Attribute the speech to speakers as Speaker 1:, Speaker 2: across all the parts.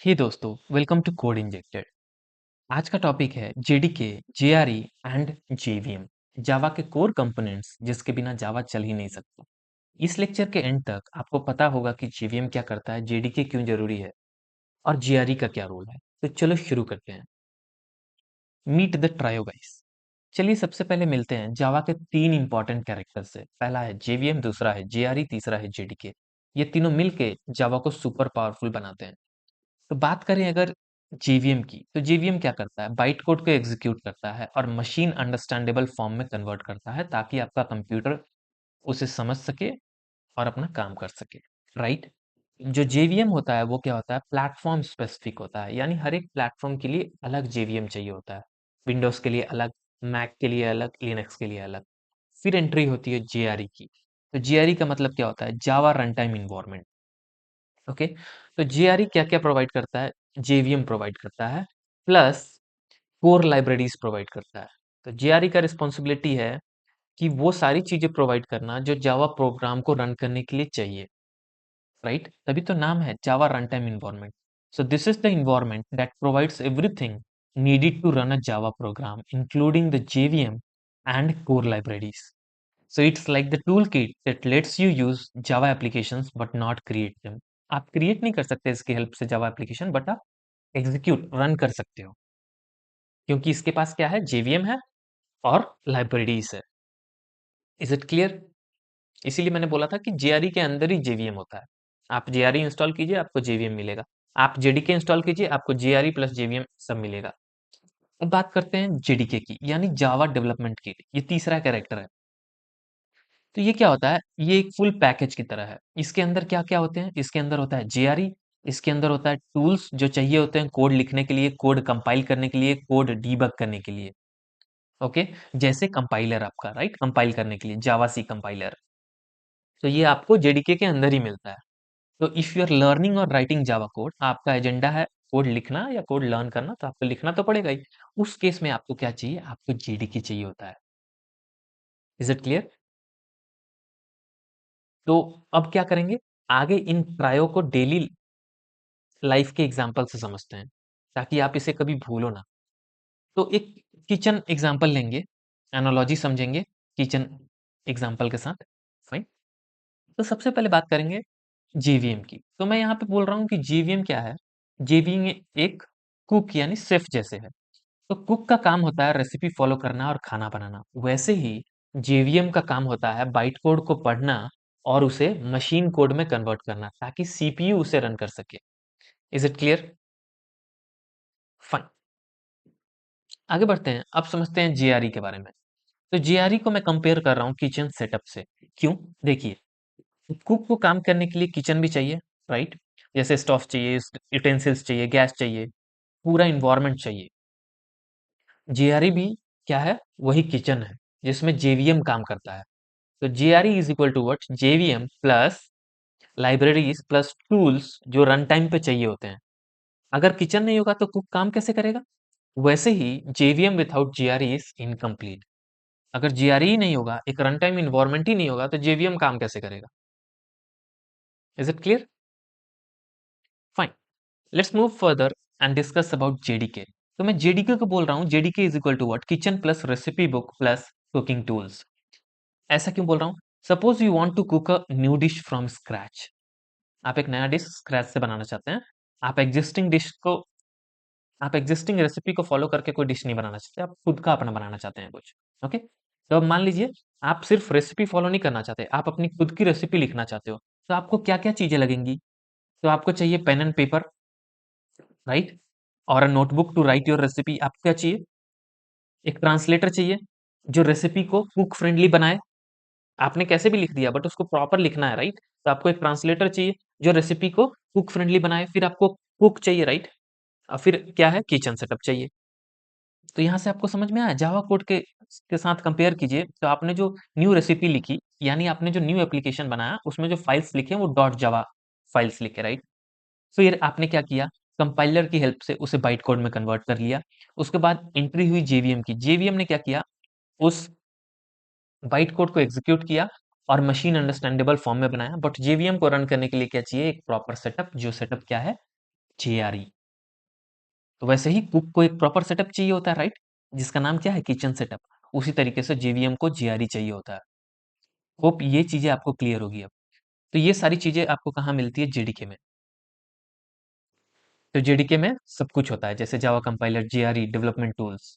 Speaker 1: हे दोस्तों, welcome to code injected. आज का टॉपिक है जेडीके, जेआरई एंड जेवीएम, जावा के कोर कंपोनेंट्स जिसके बिना जावा चल ही नहीं सकता। इस लेक्चर के एंड तक आपको पता होगा कि जेवीएम क्या करता है, जेडीके क्यों जरूरी है और जेआरई का क्या रोल है। तो चलो शुरू करते हैं। Meet the trio guys. चलिए सबसे पहले मिलते हैं जावा के तीन इंपॉर्टेंट कैरेक्टर से। पहला है जेवीएम, दूसरा है जेआरई, तीसरा है जेडीके। ये तीनों मिलके जावा को सुपर पावरफुल बनाते हैं। तो बात करें अगर जेवीएम की, तो जेवीएम क्या करता है, बाइट कोड को एग्जीक्यूट करता है और मशीन अंडरस्टैंडेबल फॉर्म में कन्वर्ट करता है ताकि आपका कंप्यूटर उसे समझ सके और अपना काम कर सके। राइट। जो जेवीएम होता है वो क्या होता है, प्लेटफॉर्म स्पेसिफिक होता है, यानी हर एक प्लेटफॉर्म के लिए अलग जेवीएम चाहिए होता है। विंडोज के लिए अलग, मैक के लिए अलग, लिनक्स के लिए अलग। फिर एंट्री होती है जेआरई की। तो जेआरई का मतलब क्या होता है, Java run time environment. Okay. तो जेआरई क्या क्या प्रोवाइड करता है, जेवीएम प्रोवाइड करता है प्लस कोर लाइब्रेरीज प्रोवाइड करता है। तो जेआरई का रिस्पॉन्सिबिलिटी है कि वो सारी चीजें प्रोवाइड करना जो जावा प्रोग्राम को रन करने के लिए चाहिए। राइट, तभी तो नाम है Java run time environment. So this is the environment that provides everything needed to run a Java program, including the JVM and core libraries. So it's like the toolkit that lets you use Java applications but not create them. आप create नहीं कर सकते इसके help से Java application, but आप execute run कर सकते हो, क्योंकि इसके पास क्या है, जेवीएम है और लाइब्रेरीज है। Is it clear? इसीलिए मैंने बोला था कि जेआरई के अंदर ही जेवीएम होता है। आप जेआरई इंस्टॉल कीजिए, आपको जेवीएम मिलेगा। आप जेडीके इंस्टॉल कीजिए, आपको जेआरई प्लस जेवीएम सब मिलेगा। अब बात करते हैं जेडीके की, यानी जावा डेवलपमेंट किट। ये तीसरा कैरेक्टर है। तो ये क्या होता है, ये एक फुल पैकेज की तरह है। इसके अंदर क्या क्या होते हैं, इसके अंदर होता है जेआरई, इसके अंदर होता है टूल्स जो चाहिए होते हैं कोड लिखने के लिए, कोड कंपाइल करने के लिए, कोड डीबग करने के लिए। ओके। जैसे कंपाइलर आपका, राइट, कंपाइल करने के लिए जावा सी कंपाइलर। तो ये आपको जेडीके के अंदर ही मिलता है। तो इफ यू आर लर्निंग और राइटिंग जावा कोड, आपका एजेंडा है कोड लिखना या कोड लर्न करना, तो आपको लिखना तो पड़ेगा ही। उस केस में आपको क्या चाहिए, आपको जेडीके चाहिए होता है। Is it clear? तो अब क्या करेंगे, आगे इन ट्रायो को डेली लाइफ के एग्जाम्पल से समझते हैं, ताकि आप इसे कभी भूलो ना। तो एक किचन एग्जाम्पल लेंगे, एनालॉजी समझेंगे किचन एग्जाम्पल के साथ। फाइन। तो सबसे पहले बात करेंगे जेवीएम की। तो मैं यहाँ पे बोल रहा हूँ कि जेवीएम क्या है, जेवीएम एक कुक यानी शेफ जैसे है। तो कुक का काम होता है रेसिपी फॉलो करना और खाना बनाना, वैसे ही जेवीएम का काम होता है बाइट कोड को पढ़ना और उसे मशीन कोड में कन्वर्ट करना ताकि सीपीयू उसे रन कर सके। Is it clear? फाइन। आगे बढ़ते हैं, अब समझते हैं जेआरई के बारे में। तो जेआरई को मैं कंपेयर कर रहा हूँ किचन सेटअप से। क्यों? देखिए, कुक को काम करने के लिए किचन भी चाहिए, राइट, जैसे स्टोव चाहिए, यूटेंसिल्स चाहिए, गैस चाहिए, पूरा इन्वायरमेंट चाहिए। जेआरई भी क्या है, वही किचन है जिसमें जेवीएम काम करता है। तो JRE is equal to what, JVM plus libraries plus tools जो रन टाइम पे चाहिए होते हैं। अगर किचन नहीं होगा तो कुक काम कैसे करेगा? वैसे ही JVM without JRE is incomplete. अगर जेआरई ही नहीं होगा, एक रन टाइम इन्वायरमेंट ही नहीं होगा, तो जेवीएम काम कैसे करेगा? Is it clear? Fine. Let's move further and discuss about JDK. तो मैं जेडीके को बोल रहा हूँ, JDK is equal to what, kitchen plus recipe book plus cooking tools. ऐसा क्यों बोल रहा हूँ? Suppose you want to cook a new dish from scratch. आप एक नया डिश स्क्रैच से बनाना चाहते हैं। आप एग्जिस्टिंग डिश को, आप एग्जिस्टिंग रेसिपी को फॉलो करके कोई डिश नहीं बनाना चाहते, आप खुद का अपना बनाना चाहते हैं कुछ। ओके। तो अब मान लीजिए आप सिर्फ रेसिपी फॉलो नहीं करना चाहते, आप अपनी खुद की रेसिपी लिखना चाहते हो। तो आपको क्या क्या चीजें लगेंगी? तो आपको चाहिए पेन एंड पेपर, राइट, और a notebook to write your recipe. आपको क्या चाहिए, एक ट्रांसलेटर चाहिए जो रेसिपी को कुक फ्रेंडली बनाए। आपने कैसे भी लिख दिया बट उसको प्रॉपर लिखना है, राइट। तो आपको एक ट्रांसलेटर चाहिए जो रेसिपी को कुक फ्रेंडली बनाए। फिर आपको कुक चाहिए, राइट। और फिर क्या है, किचन सेटअप चाहिए। तो यहाँ से आपको समझ में आया, जावा कोड के साथ कंपेयर कीजिए। तो आपने जो न्यू रेसिपी लिखी, यानी आपने जो न्यू एप्लीकेशन बनाया, उसमें जो फाइल्स लिखे वो डॉट जावा फाइल्स लिखे, राइट। फिर आपने क्या किया, कंपाइलर की हेल्प से उसे बाइट कोड में कन्वर्ट कर लिया। उसके बाद एंट्री हुई जेवीएम की। जेवीएम ने क्या किया, उस बाइट कोड को एग्जीक्यूट किया और मशीन अंडरस्टैंडेबल फॉर्म में बनाया। बट जेवीएम को रन करने के लिए क्या चाहिए, एक प्रॉपर सेटअप। जो सेटअप क्या है, जेआरई। तो वैसे ही कुक को एक प्रॉपर सेटअप चाहिए होता है, राइट, जिसका नाम क्या है, किचन सेटअप। उसी तरीके से जेवीएम को जेआरई चाहिए होता है। होप ये चीजें आपको क्लियर होगी अब। तो ये सारी चीजें आपको कहाँ मिलती है, जेडीके में। तो जेडीके में सब कुछ होता है, जैसे Java compiler, JRE, development tools.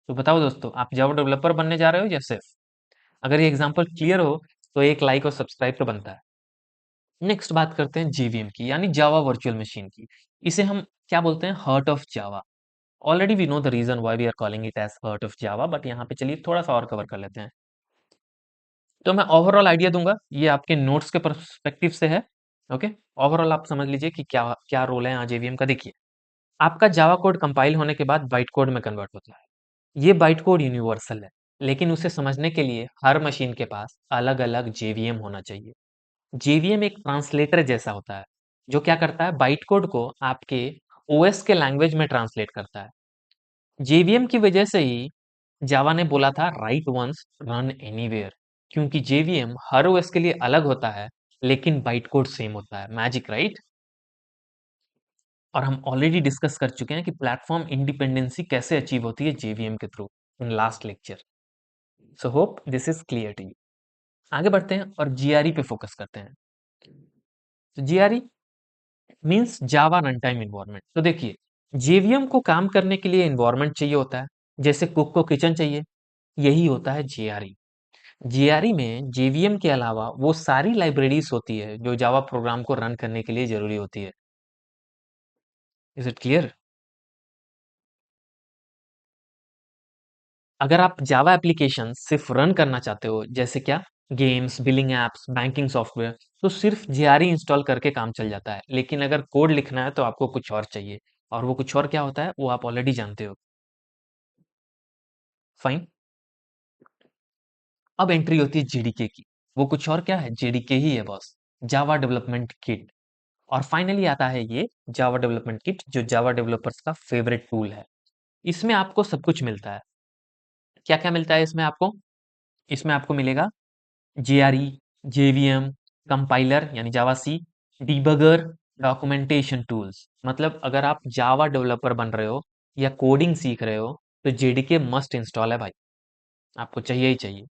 Speaker 1: तो बताओ दोस्तों, आप जावा डेवलपर बनने जा रहे हो या सिर्फ? अगर ये एग्जांपल क्लियर हो तो एक लाइक और सब्सक्राइब तो बनता है। नेक्स्ट बात करते हैं जेवीएम की, यानी जावा वर्चुअल मशीन की। इसे हम क्या बोलते हैं, heart of Java. Already we know the reason why we are calling it as heart of Java, but यहाँ पे चलिए थोड़ा सा और कवर कर लेते हैं। तो मैं ओवरऑल आइडिया दूंगा, ये आपके नोट्स के परस्पेक्टिव से है। ओके, ओवरऑल आप समझ लीजिए कि क्या क्या रोल है यहाँ जेवीएम का। देखिए, आपका जावा कोड कंपाइल होने के बाद बाइट कोड में कन्वर्ट होता है। ये बाइट कोड यूनिवर्सल है, लेकिन उसे समझने के लिए हर मशीन के पास अलग अलग जेवीएम होना चाहिए। जेवीएम एक ट्रांसलेटर जैसा होता है, जो क्या करता है, बाइट कोड को आपके ओएस के लैंग्वेज में ट्रांसलेट करता है। जेवीएम की वजह से ही जावा ने बोला था राइट वंस रन एनीवेयर, क्योंकि जेवीएम हर ओएस के लिए अलग होता है, लेकिन बाइट कोड सेम होता है। Magic, right. और हम ऑलरेडी डिस्कस कर चुके हैं कि प्लेटफॉर्म इंडिपेंडेंसी कैसे अचीव होती है जेवीएम के through, in last lecture. So hope this is clear to you. आगे बढ़ते हैं और जीआरई पे फोकस करते हैं। तो जीआरई मीन्स जावा रन टाइम इन्वायरमेंट। तो देखिए, जेवीएम को काम करने के लिए इन्वायरमेंट चाहिए होता है, जैसे कुक को किचन चाहिए। यही होता है जेआरई। जेआरई में जेवीएम के अलावा वो सारी लाइब्रेरीज होती है जो जावा प्रोग्राम को रन करने के लिए जरूरी होती है। Is it clear? अगर आप जावा एप्लीकेशन सिर्फ रन करना चाहते हो, जैसे क्या, games, billing apps, banking software, तो सिर्फ जेआरई इंस्टॉल करके काम चल जाता है। लेकिन अगर कोड लिखना है तो आपको कुछ और चाहिए, और वो कुछ और क्या होता है वो आप ऑलरेडी जानते हो। फाइन। अब एंट्री होती है जेडीके की। वो कुछ और क्या है, जेडीके ही है बॉस, जावा डेवलपमेंट किट। और फाइनली आता है ये जावा डेवलपमेंट किट, जो जावा डेवलपर्स का फेवरेट टूल है। इसमें आपको सब कुछ मिलता है। क्या क्या मिलता है इसमें आपको? इसमें आपको मिलेगा जेआरई, जेवीएम, कंपाइलर यानी जावा सी, डीबगर, डॉक्यूमेंटेशन टूल्स। मतलब अगर आप जावा डेवलपर बन रहे हो या कोडिंग सीख रहे हो तो जेडीके मस्ट इंस्टॉल है भाई, आपको चाहिए ही चाहिए।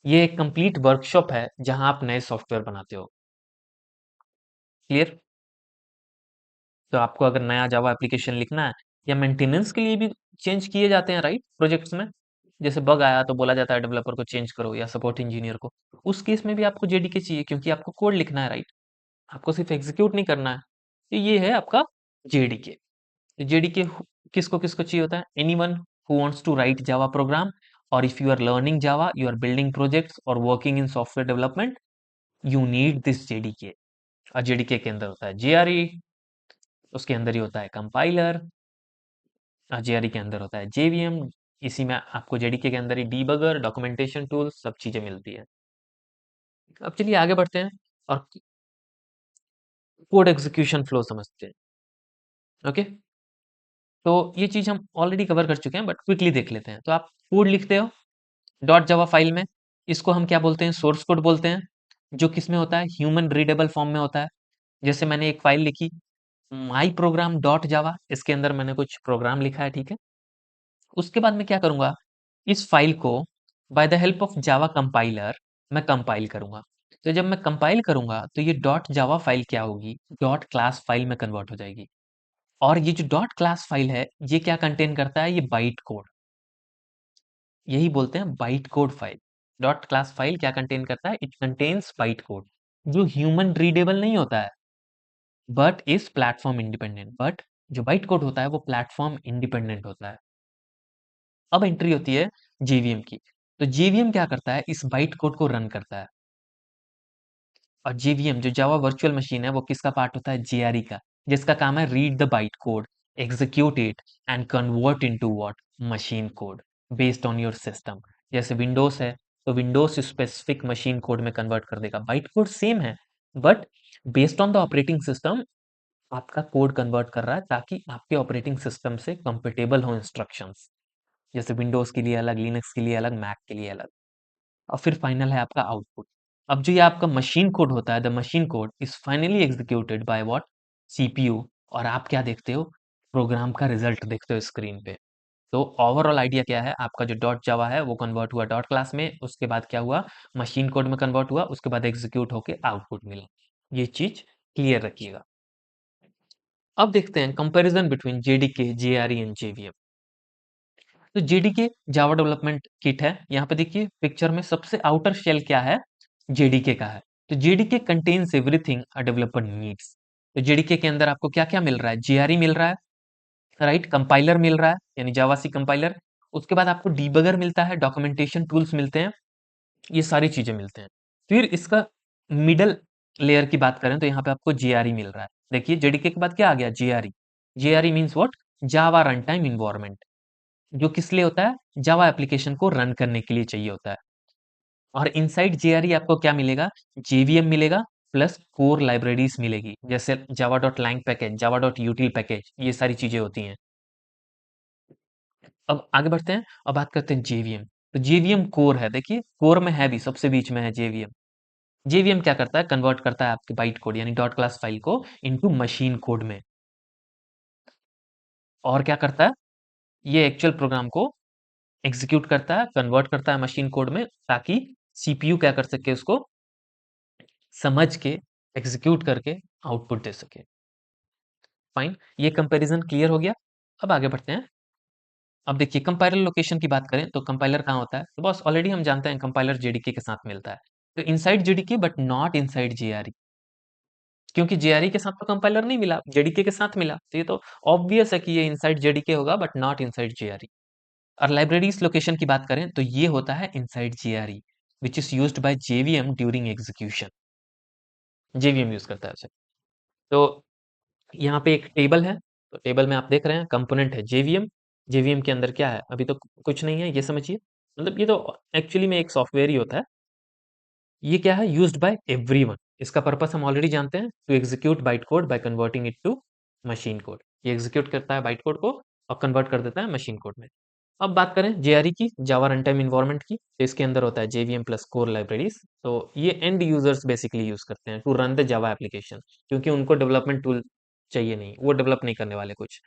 Speaker 1: ये एक कंप्लीट वर्कशॉप है जहां आप नए सॉफ्टवेयर बनाते हो। क्लियर? तो आपको अगर नया जावा एप्लीकेशन लिखना है, या मेंटेनेंस के लिए भी चेंज किए जाते हैं, राइट, प्रोजेक्ट्स में। जैसे बग आया तो बोला जाता है डेवलपर को चेंज करो या सपोर्ट इंजीनियर को। उस केस में भी आपको जेडीके चाहिए, क्योंकि आपको कोड लिखना है, राइट, आपको सिर्फ एग्जीक्यूट नहीं करना है। तो ये है आपका जेडीके। जेडीके किसको किसको चाहिए होता है? Anyone who wants to write Java program, और if you are learning Java, you are building projects और working in software development, you need this JDK. और जेडीके के अंदर होता है जेआरई, उसके अंदर ही होता है कंपाइलर, जेआरई के अंदर होता है जेवीएम। इसी में आपको जेडीके के अंदर ही डीबगर, डॉक्यूमेंटेशन टूल, सब चीजें मिलती है। अब चलिए आगे बढ़ते हैं और कोड एग्जीक्यूशन फ्लो समझते हैं। ओके, तो ये चीज हम ऑलरेडी कवर कर चुके हैं, बट क्विकली देख लेते हैं। तो आप कोड लिखते हो डॉट जावा फाइल में, इसको हम क्या बोलते हैं, सोर्स कोड बोलते हैं, जो किसमें होता है, ह्यूमन रीडेबल फॉर्म में होता है। जैसे मैंने एक फाइल लिखी, माई प्रोग्राम डॉट जावा, इसके अंदर मैंने कुछ प्रोग्राम लिखा है, ठीक है। उसके बाद मैं क्या करूंगा, इस फाइल को by the help of Java compiler मैं कंपाइल करूंगा। तो जब मैं कंपाइल करूंगा तो ये डॉट जावा फाइल क्या होगी, डॉट क्लास फाइल में कन्वर्ट हो जाएगी। और ये जो डॉट क्लास फाइल है, ये क्या कंटेन करता है, ये बाइट कोड। यही बोलते हैं byte code file. Dot class file क्या कंटेन करता है, इट कंटेन्स बाइट कोड, जो ह्यूमन रीडेबल नहीं होता है, but is platform independent. But जो बाइट कोड होता है वो प्लेटफॉर्म इंडिपेंडेंट होता है। अब एंट्री होती है जेवीएम की। तो जेवीएम क्या करता है, इस बाइट कोड को रन करता है। और जेवीएम जो जावा वर्चुअल मशीन है, वो किसका पार्ट होता है, जेआरई का, जिसका काम है read the byte code, execute it and convert into what, machine code based on your system. जैसे विंडोज है तो विंडोज स्पेसिफिक मशीन कोड में कन्वर्ट कर देगा। बाइट कोड सेम है, but based on the operating system आपका code convert कर रहा है, ताकि आपके ऑपरेटिंग सिस्टम से कंपेटेबल हो इंस्ट्रक्शंस। जैसे विंडोज के लिए अलग, लिनक्स के लिए अलग, मैक के लिए अलग। और फिर फाइनल है आपका आउटपुट। अब जो ये आपका मशीन कोड होता है, the machine code is finally executed by what, CPU और आप क्या देखते हो, प्रोग्राम का रिजल्ट देखते हो स्क्रीन पे। तो ओवरऑल आइडिया क्या है, आपका जो डॉट जावा है वो कन्वर्ट हुआ डॉट क्लास में, उसके बाद क्या हुआ, मशीन कोड में कन्वर्ट हुआ, उसके बाद एग्जीक्यूट होके आउटपुट मिला। ये चीज क्लियर रखिएगा। अब देखते हैं comparison between JDK, JRE and JVM. तो जेडीके जावा डेवलपमेंट किट है। यहाँ पे देखिए पिक्चर में सबसे आउटर शेल क्या है, जेडीके का है। तो JDK contains everything a developer needs. तो जेडीके के अंदर आपको क्या क्या मिल रहा है, जेआरई मिल रहा है, राइट, कंपाइलर मिल रहा है यानी जावासी कंपाइलर, उसके बाद आपको डीबगर मिलता है, डॉक्यूमेंटेशन टूल्स मिलते हैं, ये सारी चीजें मिलते हैं। फिर इसका मिडल लेयर की बात करें तो यहाँ पे आपको जेआरई मिल रहा है। देखिए जेडीके के बाद क्या आ गया, JRE. JRE means what, Java run time environment, जो किस लिए होता है, जावा एप्लीकेशन को रन करने के लिए चाहिए होता है। और इनसाइड जेआरई आपको क्या मिलेगा, जेवीएम मिलेगा, प्लस कोर लाइब्रेरीज मिलेगी, जैसे Java dot lang package, Java dot util package, ये सारी चीजें होती हैं। अब आगे बढ़ते हैं और बात करते हैं जेवीएम। तो जेवीएम कोर है, देखिए कोर में है भी, सबसे बीच में है जेवीएम। जेवीएम क्या करता है, कन्वर्ट करता है आपके बाइट कोड यानी डॉट क्लास फाइल को इनटू मशीन कोड में। और क्या करता है, ये एक्चुअल प्रोग्राम को एग्जीक्यूट करता है, कन्वर्ट करता है मशीन कोड में, ताकि सीपीयू क्या कर सके, उसको समझ के एग्जीक्यूट करके आउटपुट दे सके। फाइन, ये कंपैरिजन क्लियर हो गया। अब आगे बढ़ते हैं। अब देखिए कंपाइलर लोकेशन की बात करें तो कंपाइलर कहाँ होता है, तो बस ऑलरेडी हम जानते हैं कंपाइलर जेडीके के साथ मिलता है। तो inside JDK but not inside JRE, क्योंकि जेआरई के साथ तो कंपाइलर नहीं मिला, जेडीके के साथ मिला, तो ये तो ऑब्वियस है कि ये इनसाइड जेडीके होगा बट नॉट इनसाइड जेआरई। और लाइब्रेरीज लोकेशन की बात करें तो ये होता है inside JRE, which is used by JVM during execution. JVM use करता है उसे। तो यहाँ पे एक टेबल है, तो टेबल में आप देख रहे हैं कंपोनेंट है जेवीएम। जेवीएम के अंदर क्या है, अभी तो कुछ नहीं है, ये समझिए, मतलब ये तो एक्चुअली में एक सॉफ्टवेयर ही होता है। ये क्या है, यूज्ड बाय एवरीवन, इसका पर्पस हम ऑलरेडी जानते हैं, to execute byte code by converting it to machine code. ये एग्जीक्यूट करता है बाइट कोड को और कन्वर्ट कर देता है मशीन कोड में। अब बात करें जेआरई की, जावा रन टाइम इन्वायरमेंट की, तो इसके अंदर होता है जेवीएम प्लस कोर लाइब्रेरीज। तो ये एंड यूजर्स बेसिकली यूज करते हैं to run the Java application, क्योंकि उनको डेवलपमेंट टूल चाहिए नहीं, वो डेवलप नहीं करने वाले कुछ।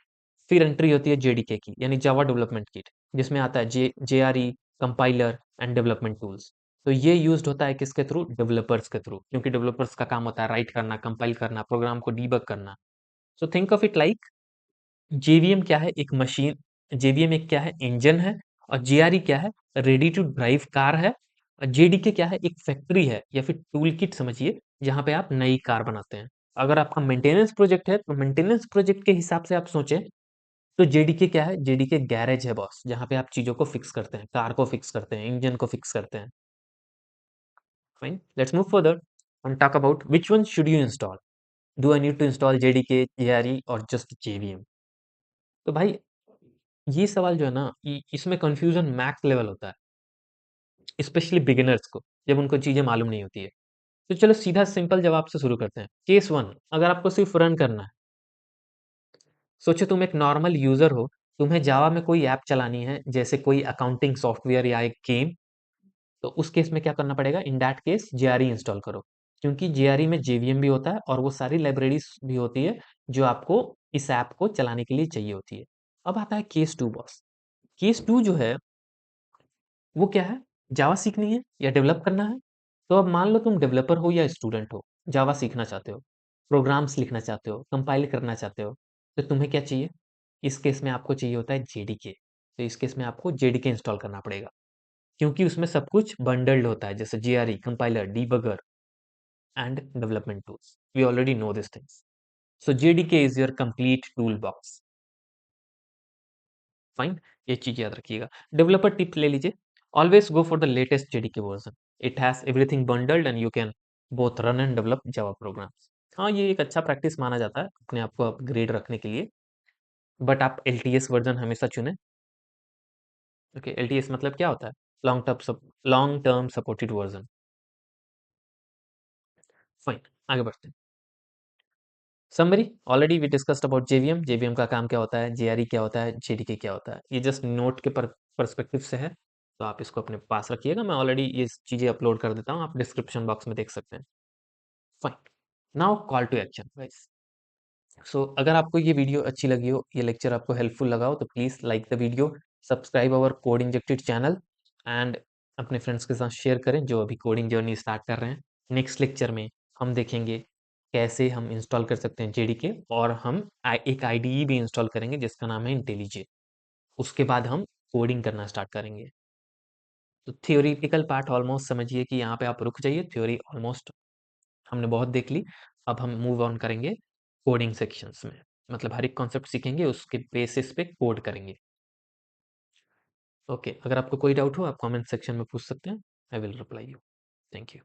Speaker 1: फिर एंट्री होती है जेडीके की यानी जावा डेवलपमेंट किट, जिसमें आता है JRE, compiler and development tools. तो ये यूज्ड होता है किसके थ्रू, डेवलपर्स के थ्रू, क्योंकि डेवलपर्स का काम होता है राइट करना, कंपाइल करना, प्रोग्राम को डीबग करना। So think of it like JVM क्या है, एक मशीन, जेवीएम एक क्या है, इंजन है, और जेआरई क्या है, रेडी टू ड्राइव कार है, और जेडीके क्या है, एक फैक्ट्री है या फिर टूल किट समझिए, जहां पे आप नई कार बनाते हैं। अगर आपका मेंटेनेंस प्रोजेक्ट है तो मेंटेनेंस प्रोजेक्ट के हिसाब से आप सोचें, तो जेडीके क्या है, जेडीके गैरेज है बॉस, जहां पे आप चीजों को फिक्स करते हैं, कार को फिक्स करते हैं, इंजन को फिक्स करते हैं। Fine, let's move further and talk about which one should you install. Do I need to install JDK, JRE or just JVM? तो भाई ये सवाल जो है ना, इसमें कंफ्यूजन मैक्स लेवल होता है, स्पेशली बिगिनर्स को, जब उनको चीजें मालूम नहीं होती है। तो चलो सीधा सिंपल जवाब से शुरू करते हैं। केस वन, अगर आपको सिर्फ रन करना है, सोचो तुम एक नॉर्मल यूजर हो, तुम्हें जावा में कोई ऐप चलानी है, जैसे कोई अकाउंटिंग सॉफ्टवेयर या एक गेम, तो उस केस में क्या करना पड़ेगा, in that case JRE install करो, क्योंकि जेआरई में जेवीएम भी होता है और वो सारी लाइब्रेरीज भी होती है जो आपको इस ऐप को चलाने के लिए चाहिए होती है। अब आता है case two boss. Case two जो है वो क्या है, जावा सीखनी है या डेवलप करना है। तो अब मान लो तुम डेवलपर हो या स्टूडेंट हो, जावा सीखना चाहते हो, प्रोग्राम्स लिखना चाहते हो, कंपाइल करना चाहते हो, तो तुम्हें क्या चाहिए, इस केस में आपको चाहिए होता है जेडीके। तो इस केस में आपको जेडीके इंस्टॉल करना पड़ेगा, क्योंकि उसमें सब कुछ बंडल्ड होता है, जैसे JRE, compiler, debugger and development tools. We already know this things. So JDK is your complete tool box. Fine, ये चीज याद रखिएगा। डेवलपर टिप ले लीजिए, always go for the latest JDK version. It has everything bundled and you can both run and develop Java programs. हाँ, ये एक अच्छा प्रैक्टिस माना जाता है अपने आप को अपग्रेड रखने के लिए, बट आप एलटीएस वर्जन हमेशा चुनें। ओके, एलटीएस मतलब क्या होता है, long term supported version. Fine, आगे बढ़ते हैं। Summary, already we discussed about JVM. JVM का काम क्या होता है, जेआरई क्या होता है, जेडीके क्या होता है, ये जस्ट नोट के परस्पेक्टिव से है, तो आप इसको अपने पास रखिएगा। मैं ऑलरेडी ये चीजें अपलोड कर देता हूँ, आप डिस्क्रिप्शन बॉक्स में देख सकते हैं। Fine, now call to action guys. अगर आपको ये वीडियो अच्छी लगी हो, ये लेक्चर आपको हेल्पफुल लगा हो, तो please like the video, subscribe our code injected channel and अपने फ्रेंड्स के साथ शेयर करें जो अभी कोडिंग जर्नी स्टार्ट कर रहे हैं। नेक्स्ट लेक्चर में हम देखेंगे कैसे हम इंस्टॉल कर सकते हैं जेडीके, और हम एक आईडीई भी इंस्टॉल करेंगे जिसका नाम है इंटेलिजे। उसके बाद हम कोडिंग करना स्टार्ट करेंगे। तो थियोरिटिकल पार्ट ऑलमोस्ट समझिए कि यहाँ पे आप रुक जाइए, थ्योरी ऑलमोस्ट हमने बहुत देख ली। अब हम मूव ऑन करेंगे कोडिंग सेक्शंस में, मतलब हर एक कॉन्सेप्ट सीखेंगे, उसके बेसिस पे कोड करेंगे। ओके, अगर आपको कोई डाउट हो आप कमेंट सेक्शन में पूछ सकते हैं, I will reply you. Thank you.